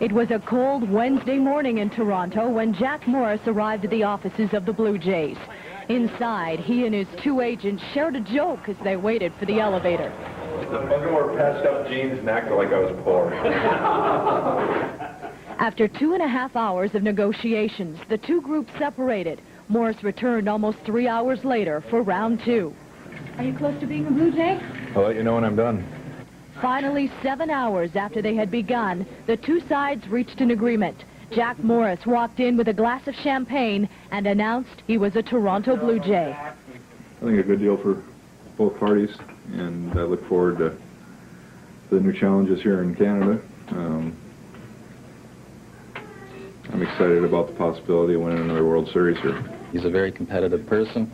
It was a cold Wednesday morning in Toronto when Jack Morris arrived at the offices of the Blue Jays. Inside, he and his two agents shared a joke as they waited for the elevator. I wore patched up jeans and acted like I was poor. After 2.5 hours of negotiations, the two groups separated. Morris returned almost 3 hours later for round 2. Are you close to being a Blue Jay? I'll let you know when I'm done. Finally, 7 hours after they had begun, the two sides reached an agreement. Jack Morris walked in with a glass of champagne and announced he was a Toronto Blue Jay. I think a good deal for both parties, and I look forward to the new challenges here in Canada. I'm excited about the possibility of winning another World Series here. He's a very competitive person,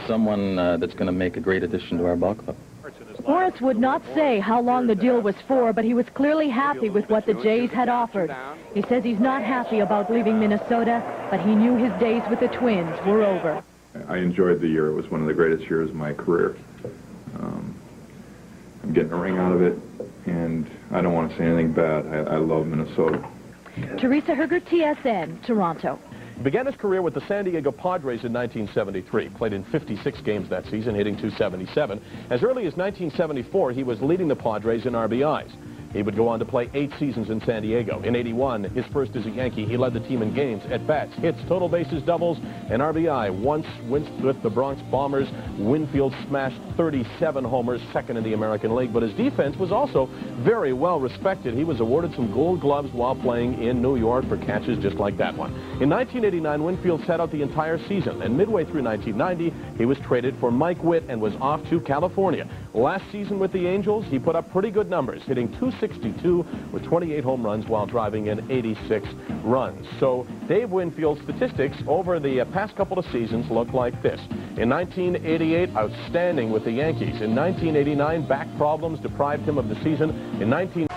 someone that's going to make a great addition to our ball club. Morris would not say how long the deal was for, but he was clearly happy with what the Jays had offered. He says he's not happy about leaving Minnesota, but he knew his days with the Twins were over. I enjoyed the year. It was one of the greatest years of my career. I'm getting a ring out of it, and I don't want to say anything bad. I love Minnesota. Teresa Herger, TSN, Toronto. Began his career with the San Diego Padres in 1973. Played in 56 games that season, hitting .277. As early as 1974, he was leading the Padres in RBIs. He would go on to play 8 seasons in San Diego. In '81, his first as a Yankee, he led the team in games, at-bats, hits, total bases, doubles, and RBI. Once with the Bronx Bombers, Winfield smashed 37 homers, second in the American League. But his defense was also very well respected. He was awarded some Gold Gloves while playing in New York for catches just like that one. In 1989, Winfield sat out the entire season, and midway through 1990, he was traded for Mike Witt and was off to California. Last season with the Angels, he put up pretty good numbers, hitting .262 with 28 home runs while driving in 86 runs. So Dave Winfield's statistics over the past couple of seasons look like this. In 1988, outstanding with the Yankees. In 1989, back problems deprived him of the season.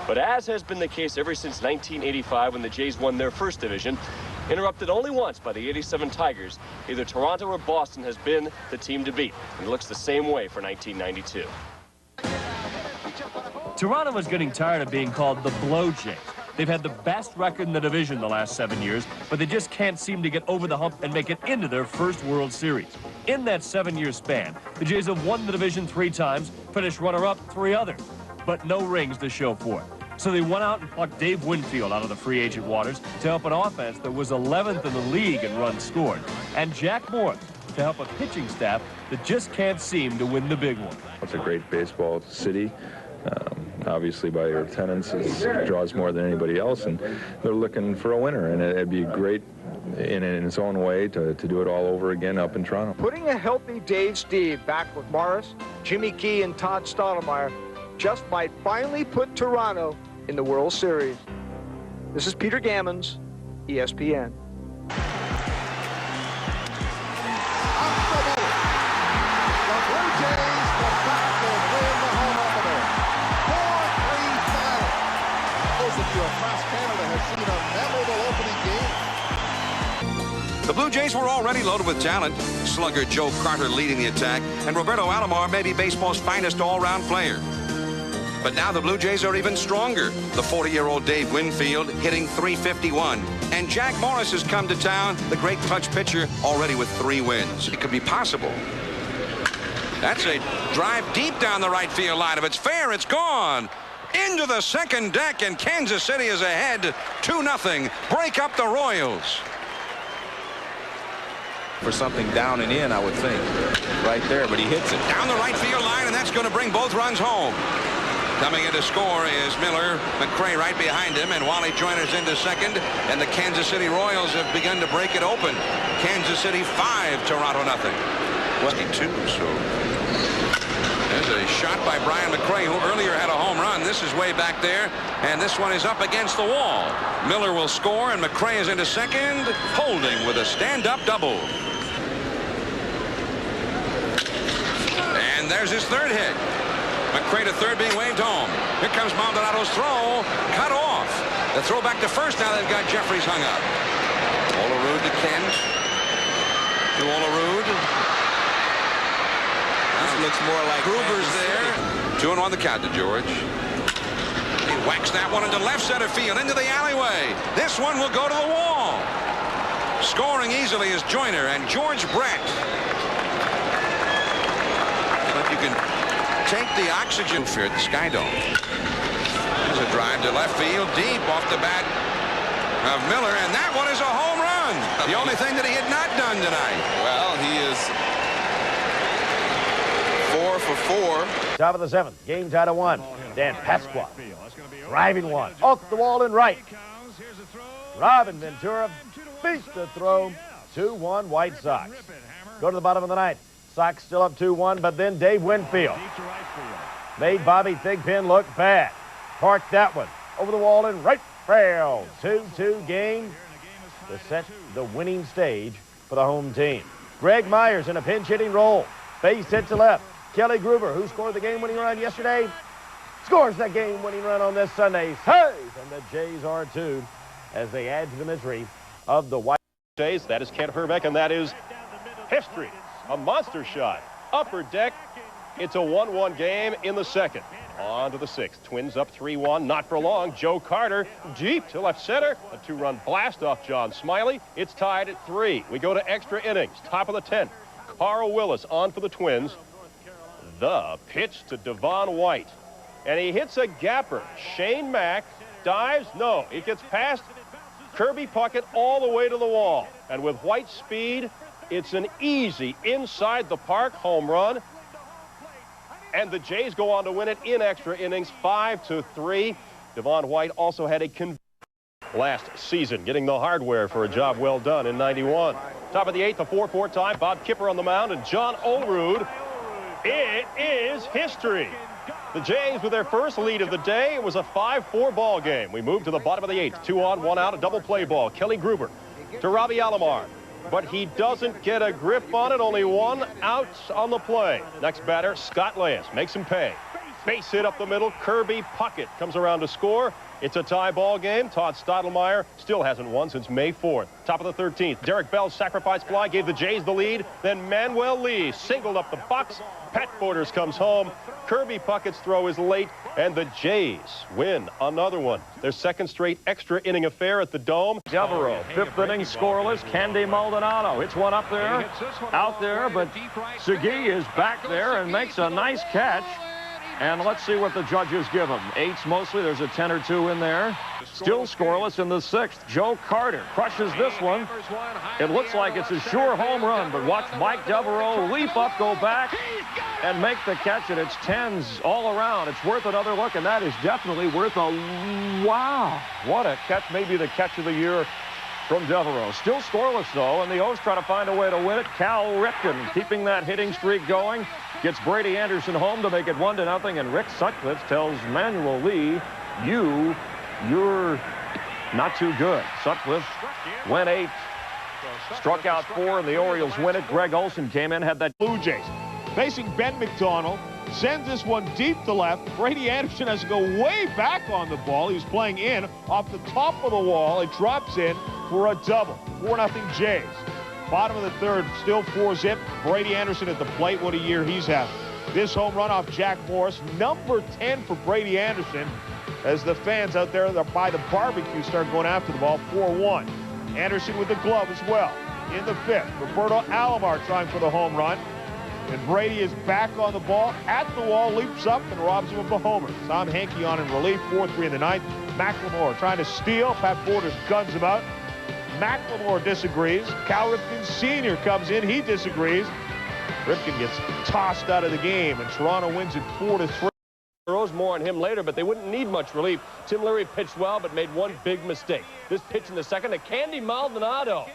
But as has been the case ever since 1985 when the Jays won their first division, interrupted only once by the '87 Tigers, either Toronto or Boston has been the team to beat. And it looks the same way for 1992. Toronto is getting tired of being called the Blow Jays. They've had the best record in the division the last 7 years, but they just can't seem to get over the hump and make it into their first World Series. In that 7-year span, the Jays have won the division 3 times, finished runner-up 3 others, but no rings to show for it. So they went out and plucked Dave Winfield out of the free agent waters to help an offense that was 11th in the league in runs scored, and Jack Morris to help a pitching staff that just can't seem to win the big one. It's a great baseball city. Obviously, by their attendance, it draws more than anybody else, and they're looking for a winner, and it'd be great in its own way to do it all over again up in Toronto. Putting a healthy Dave Steve back with Morris, Jimmy Key, and Todd Stottlemyre just might finally put Toronto in the World Series. This is Peter Gammons, ESPN. The Blue Jays were already loaded with talent. Slugger Joe Carter leading the attack, and Roberto Alomar may be baseball's finest all-round player. But now the Blue Jays are even stronger. The 40-year-old Dave Winfield hitting .351. And Jack Morris has come to town, the great clutch pitcher, already with 3 wins. It could be possible. That's a drive deep down the right field line. If it's fair, it's gone. Into the second deck, and Kansas City is ahead 2-0. Break up the Royals. For something down and in, I would think. Right there, but he hits it. Down the right field line, and that's going to bring both runs home. Coming in to score is Miller. McCray right behind him, and Wally Joyner's into second, and the Kansas City Royals have begun to break it open. Kansas City 5, Toronto 0. 22, so there's a shot by Brian McCray, who earlier had a home run. This is way back there, and this one is up against the wall. Miller will score, and McCray is into second, holding with a stand-up double. And there's his third hit. McCray to third being waved home. Here comes Maldonado's throw. Cut off. The throw back to first. Now they've got Jeffries hung up. Olerud to Kent. To Olerud. This looks more like Gruber's there. 2-1 the count to George. He Whacks that one into left center field, into the alleyway. This one will go to the wall. Scoring easily is Joyner and George Brett. But you can take the oxygen for the Sky Dome. There's a drive to left field, deep off the bat of Miller, and that one is a home run. The only thing that he had not done tonight. Well, he is 4 for 4. Top of the 7th, game tied at 1. Dan Pasqua driving one off the wall and right. Robin Ventura beats the throw. 2-1 White Sox. Go to the bottom of the 9th. Sox still up 2-1, but then Dave Winfield made Bobby Thigpen look bad. Parked that one over the wall and right field. 2-2 game to set the winning stage for the home team. Greg Myers in a pinch hitting role. Base hit to left. Kelly Gruber, who scored the game-winning run yesterday, scores that game-winning run on this Sunday. Save! And the Jays are too, as they add to the misery of the White Jays. That is Kent Herbeck, and that is history. A monster shot. Upper deck. It's a 1-1 game in the 2nd. On to the 6th. Twins up 3-1. Not for long. Joe Carter deep to left center. A 2-run blast off John Smiley. It's tied at 3. We go to extra innings. Top of the 10th. Carl Willis on for the Twins. The pitch to Devon White. And he hits a gapper. Shane Mack dives. No, it gets past Kirby Puckett all the way to the wall. And with White's speed, it's an easy inside the park home run. And the Jays go on to win it in extra innings, 5-3. Devon White also had a last season, getting the hardware for a job well done in 91. Top of the 8th, a 4-4 tie. Bob Kipper on the mound, and John Olerud. It is history. The Jays with their first lead of the day. It was a 5-4 ball game. We move to the bottom of the 8th. 2 on, 1 out, a double play ball. Kelly Gruber to Robbie Alomar. But he doesn't get a grip on it. Only 1 out on the play. Next batter, Scott Lance, makes him pay. Base hit up the middle. Kirby Puckett comes around to score. It's a tie ball game. Todd Stottlemyre still hasn't won since May 4th. Top of the 13th, Derek Bell's sacrifice fly gave the Jays the lead. Then Manuel Lee singled up the box. Pat Borders comes home. Kirby Puckett's throw is late, and the Jays win another one. Their 2nd straight extra inning affair at the Dome. Devereaux, 5th inning scoreless. Candy Maldonado hits one up there, out there, but Segui is back there and makes a nice catch. And let's see what the judges give him. 8s mostly. There's a 10 or 2 in there. Still scoreless in the 6th. Joe Carter crushes this one. It looks like it's a sure home run, but watch Mike Devereaux leap up, go back, and make the catch, and it's 10s all around. It's worth another look, and that is definitely worth a wow. What a catch. Maybe the catch of the year from Devereaux. Still scoreless, though, and the O's try to find a way to win it. Cal Ripken keeping that hitting streak going. Gets Brady Anderson home to make it 1-0, and Rick Sutcliffe tells Manuel Lee, you're not too good. Sutcliffe went 8, struck out 4, and the Orioles win it. Greg Olson came in, had that. Blue Jays facing Ben McDonald, sends this one deep to left. Brady Anderson has to go way back on the ball. He's playing in off the top of the wall. It drops in for a double. 4-0 Jays. Bottom of the 3rd, still 4-zip. Brady Anderson at the plate. What a year he's had. This home run off Jack Morris, number 10 for Brady Anderson, as the fans out there by the barbecue start going after the ball. 4-1. Anderson with the glove as well. In the 5th, Roberto Alomar trying for the home run. And Brady is back on the ball, at the wall, leaps up and robs him of a homer. Tom Hankey on in relief, 4-3 in the 9th. McLemore trying to steal. Pat Borders guns him out. McLemore disagrees. Cal Ripken Sr. comes in. He disagrees. Ripken gets tossed out of the game, and Toronto wins it 4-3. More on him later, but they wouldn't need much relief. Tim Leary pitched well, but made one big mistake. This pitch in the 2nd to Candy Maldonado.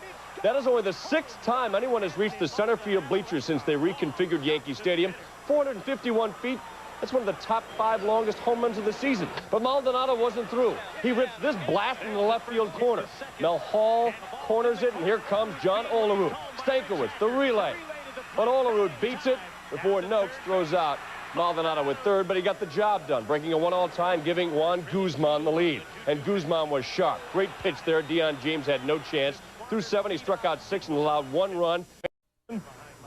That is only the 6th time anyone has reached the center field bleachers since they reconfigured Yankee Stadium. 451 feet. That's one of the top 5 longest home runs of the season. But Maldonado wasn't through. He rips this blast in the left field corner. Mel Hall corners it, and here comes John Olerud. Stankiewicz, the relay. But Olerud beats it before Noakes throws out Maldonado with 3rd, but he got the job done, breaking a 1-all tie, giving Juan Guzman the lead. And Guzman was sharp. Great pitch there. Deion James had no chance. Through 7, he struck out 6 and allowed 1 run.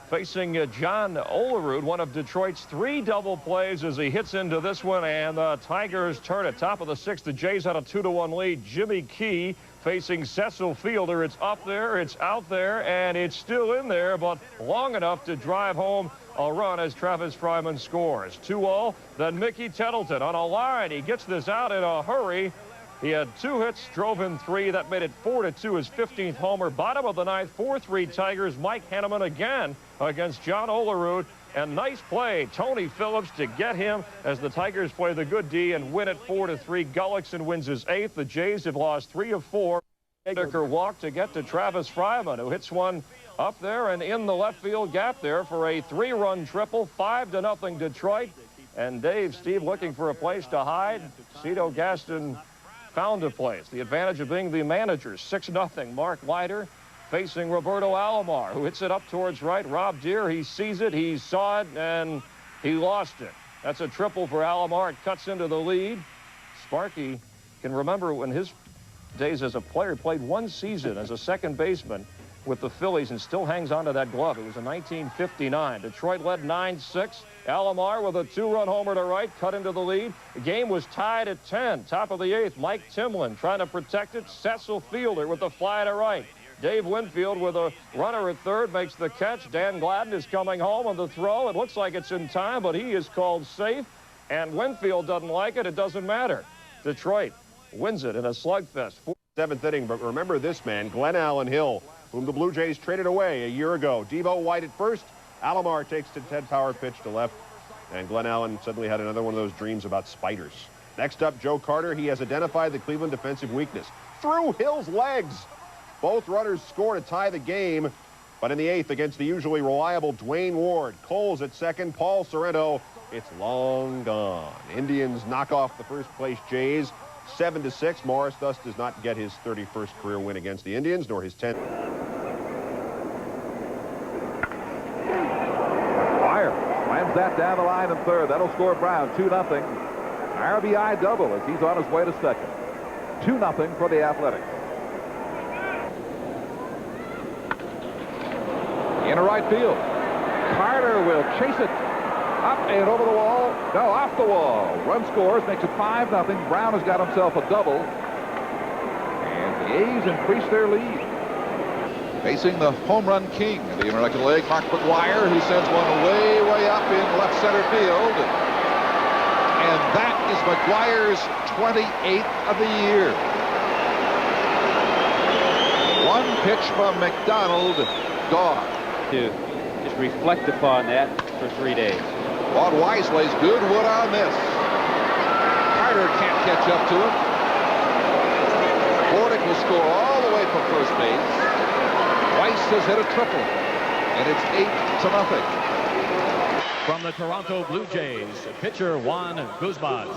facing John Olerud, one of Detroit's 3 double plays as he hits into this one, and the Tigers turn at top of the 6th. The Jays had a 2-1 lead. Jimmy Key facing Cecil Fielder. It's up there, it's out there, and it's still in there, but long enough to drive home a run as Travis Fryman scores. 2-0. Then Mickey Tettleton on a line. He gets this out in a hurry. He had 2 hits, drove in 3. That made it 4-2, his 15th homer. Bottom of the 9th, 4-3 Tigers. Mike Henneman again against John Olerud. And nice play, Tony Phillips, to get him as the Tigers play the good D and win it 4-3. Gullickson wins his 8th. The Jays have lost 3 of 4. Dicker walk to get to Travis Fryman, who hits one up there and in the left field gap there for a 3-run triple. 5-0 Detroit. And Steve looking for a place to hide. Cito Gaston found a place. The advantage of being the manager. 6-0. Mark Leiter facing Roberto Alomar, who hits it up towards right. Rob Deere, he sees it, he saw it, and he lost it. That's a triple for Alomar. It cuts into the lead. Sparky can remember when his days as a player, played 1 season as a second baseman with the Phillies and still hangs on to that glove. It was in 1959. Detroit led 9-6. Alomar with a 2-run homer to right, cut into the lead. The game was tied at 10. Top of the 8th, Mike Timlin trying to protect it. Cecil Fielder with the fly to right. Dave Winfield with a runner at third makes the catch. Dan Gladden is coming home on the throw. It looks like it's in time, but he is called safe. And Winfield doesn't like it. It doesn't matter. Detroit wins it in a slugfest. 7th inning, but remember this man, Glenn Allen Hill, whom the Blue Jays traded away a year ago. Devo White at first. Alomar takes the Ted Power pitch to left, and Glenn Allen suddenly had another one of those dreams about spiders. Next up, Joe Carter. He has identified the Cleveland defensive weakness. Through Hill's legs. Both runners score to tie the game, but in the 8th against the usually reliable Dwayne Ward. Coles at second, Paul Sorrento. It's long gone. Indians knock off the first-place Jays 7-6. Morris thus does not get his 31st career win against the Indians, nor his 10th. Fire slams that down the line in third. That'll score Brown 2-0. RBI double as he's on his way to second. 2-0 for the Athletics. In right field. Carter will chase it. Up and over the wall. No, off the wall. Run scores, makes it 5-0. Brown has got himself a double. And the A's increase their lead. Facing the home run king of the American League, Mark McGwire, who sends one way, way up in left center field. And that is McGwire's 28th of the year. One pitch from McDonald, gone. To just reflect upon that for 3 days. Vaughn Weisley's good wood on this. Carter can't catch up to it. Bordick will score all the way from first base. Weiss has hit a triple, and it's 8-0. From the Toronto Blue Jays, pitcher Juan Guzman.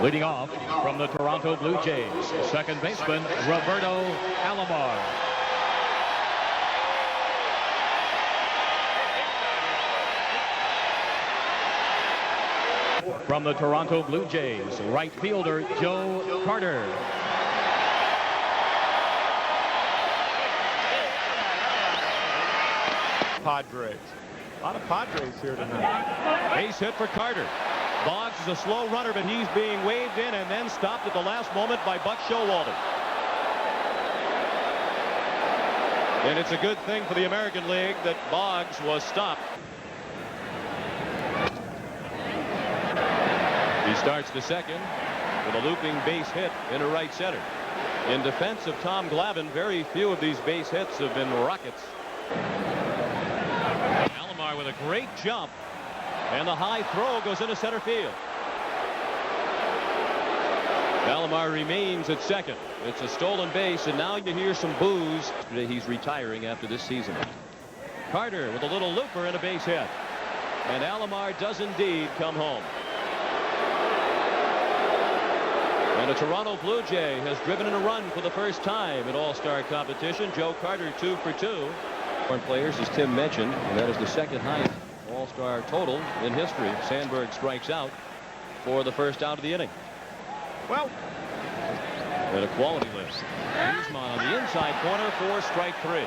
Leading off from the Toronto Blue Jays, second baseman Roberto Alomar. From the Toronto Blue Jays, right fielder Joe Carter. Padres. A lot of Padres here tonight. Base hit for Carter. Boggs is a slow runner, but he's being waved in and then stopped at the last moment by Buck Showalter. And it's a good thing for the American League that Boggs was stopped. He starts the second with a looping base hit into right center. In defense of Tom Glavine, very few of these base hits have been rockets. Alomar with a great jump. And the high throw goes into center field. Alomar remains at second. It's a stolen base, and now you hear some boos. He's retiring after this season. Carter with a little looper and a base hit. And Alomar does indeed come home. And a Toronto Blue Jay has driven in a run for the first time in All-Star competition. Joe Carter 2 for 2. Foreign players, as Tim mentioned, and that is the second highest All-Star total in history. Sandberg strikes out for the first out of the inning. Well, And a quality list. Guzman on the inside corner for strike 3.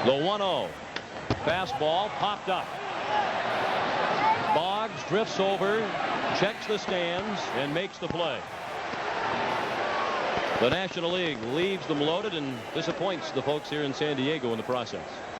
The 1-0. Fastball popped up. Boggs drifts over, checks the stands, and makes the play. The National League leaves them loaded and disappoints the folks here in San Diego in the process.